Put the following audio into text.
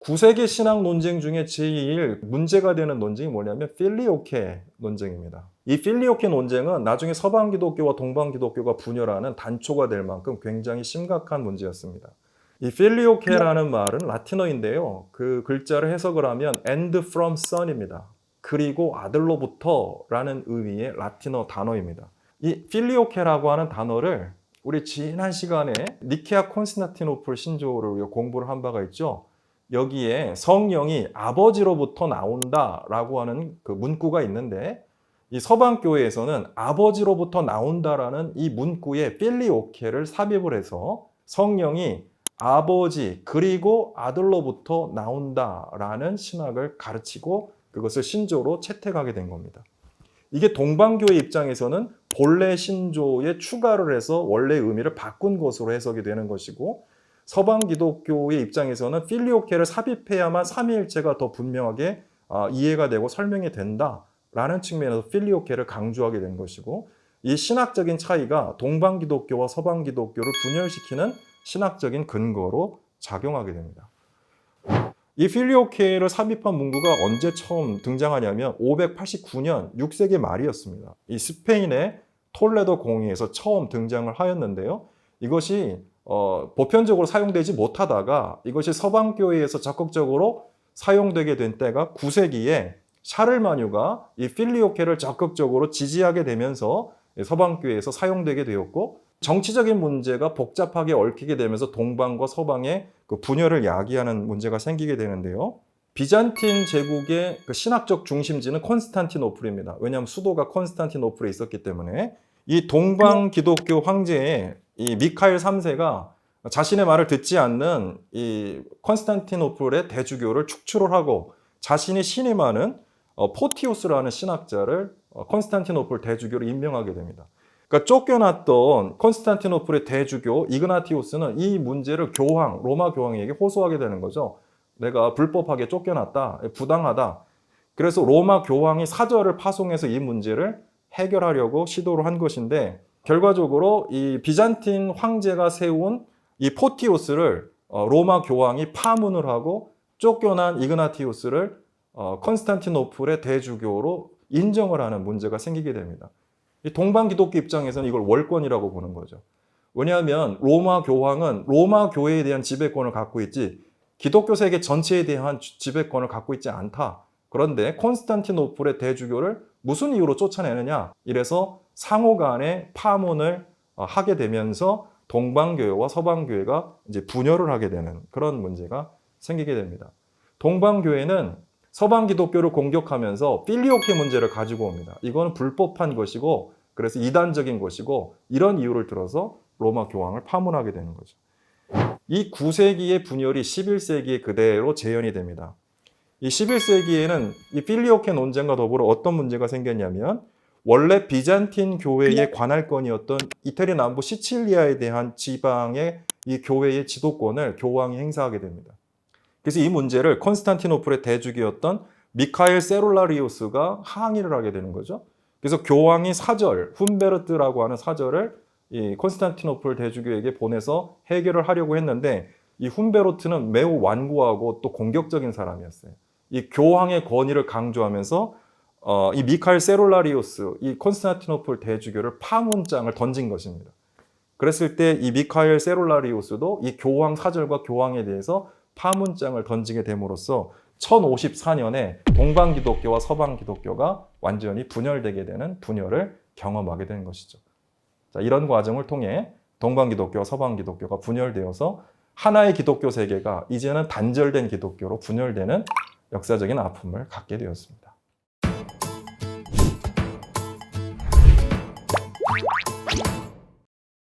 구세기 신학 논쟁 중에 제1 문제가 되는 논쟁이 뭐냐면 필리오케 논쟁입니다. 이 필리오케 논쟁은 나중에 서방 기독교와 동방 기독교가 분열하는 단초가 될 만큼 굉장히 심각한 문제였습니다. 이 필리오케라는 말은 라틴어인데요. 그 글자를 해석을 하면 and from son입니다. 그리고 아들로부터라는 의미의 라틴어 단어입니다. 이 필리오케라고 하는 단어를 우리 지난 시간에 니케아 콘스탄티노플 신조를 공부를 한 바가 있죠. 여기에 성령이 아버지로부터 나온다라고 하는 그 문구가 있는데 이 서방 교회에서는 아버지로부터 나온다라는 이 문구에 필리오케를 삽입을 해서 성령이 아버지 그리고 아들로부터 나온다라는 신학을 가르치고 그것을 신조로 채택하게 된 겁니다. 이게 동방교회 입장에서는 본래 신조에 추가를 해서 원래 의미를 바꾼 것으로 해석이 되는 것이고 서방 기독교의 입장에서는 필리오케를 삽입해야만 삼위일체가 더 분명하게 이해가 되고 설명이 된다라는 측면에서 필리오케를 강조하게 된 것이고 이 신학적인 차이가 동방 기독교와 서방 기독교를 분열시키는 신학적인 근거로 작용하게 됩니다. 이 필리오케를 삽입한 문구가 언제 처음 등장하냐면 589년 6세기 말이었습니다. 이 스페인의 톨레도 공의에서 처음 등장을 하였는데요. 이것이 보편적으로 사용되지 못하다가 이것이 서방교회에서 적극적으로 사용되게 된 때가 9세기에 샤를마뉴가 이 필리오케를 적극적으로 지지하게 되면서 서방교회에서 사용되게 되었고 정치적인 문제가 복잡하게 얽히게 되면서 동방과 서방의 그 분열을 야기하는 문제가 생기게 되는데요. 비잔틴 제국의 그 신학적 중심지는 콘스탄티노플입니다. 왜냐하면 수도가 콘스탄티노플에 있었기 때문에 이 동방 기독교 황제의 이 미카엘 3세가 자신의 말을 듣지 않는 이 콘스탄티노플의 대주교를 축출을 하고 자신이 신임하는 포티우스라는 신학자를 콘스탄티노플 대주교로 임명하게 됩니다. 그러니까 쫓겨났던 콘스탄티노플의 대주교 이그나티우스는 이 문제를 교황, 로마 교황에게 호소하게 되는 거죠. 내가 불법하게 쫓겨났다, 부당하다. 그래서 로마 교황이 사절을 파송해서 이 문제를 해결하려고 시도를 한 것인데 결과적으로 이 비잔틴 황제가 세운 이 포티우스를 로마 교황이 파문을 하고 쫓겨난 이그나티우스를 콘스탄티노플의 대주교로 인정을 하는 문제가 생기게 됩니다. 이 동방 기독교 입장에서는 이걸 월권이라고 보는 거죠. 왜냐하면 로마 교황은 로마 교회에 대한 지배권을 갖고 있지 기독교 세계 전체에 대한 지배권을 갖고 있지 않다. 그런데 콘스탄티노플의 대주교를 무슨 이유로 쫓아내느냐? 이래서 상호 간의 파문을 하게 되면서 동방교회와 서방교회가 이제 분열을 하게 되는 그런 문제가 생기게 됩니다. 동방교회는 서방 기독교를 공격하면서 필리오케 문제를 가지고 옵니다. 이거는 불법한 것이고 그래서 이단적인 것이고 이런 이유를 들어서 로마 교황을 파문하게 되는 거죠. 이 9세기의 분열이 11세기에 그대로 재현이 됩니다. 이 11세기에는 이 필리오케 논쟁과 더불어 어떤 문제가 생겼냐면 원래 비잔틴 교회의 관할권이었던 이태리 남부 시칠리아에 대한 지방의 이 교회의 지도권을 교황이 행사하게 됩니다. 그래서 이 문제를 콘스탄티노플의 대주교였던 미카엘 세룰라리우스가 항의를 하게 되는 거죠. 그래서 교황이 사절, 훈베르트라고 하는 사절을 이 콘스탄티노플 대주교에게 보내서 해결을 하려고 했는데 이 훈베르트는 매우 완고하고 또 공격적인 사람이었어요. 이 교황의 권위를 강조하면서 이 미카엘 세룰라리우스, 이 콘스탄티노플 대주교를 파문장을 던진 것입니다. 그랬을 때 이 미카엘 세룰라리우스도 이 교황 사절과 교황에 대해서 파문장을 던지게 됨으로써 1054년에 동방 기독교와 서방 기독교가 완전히 분열되게 되는 분열을 경험하게 된 것이죠. 자, 이런 과정을 통해 동방 기독교와 서방 기독교가 분열되어서 하나의 기독교 세계가 이제는 단절된 기독교로 분열되는 역사적인 아픔을 갖게 되었습니다.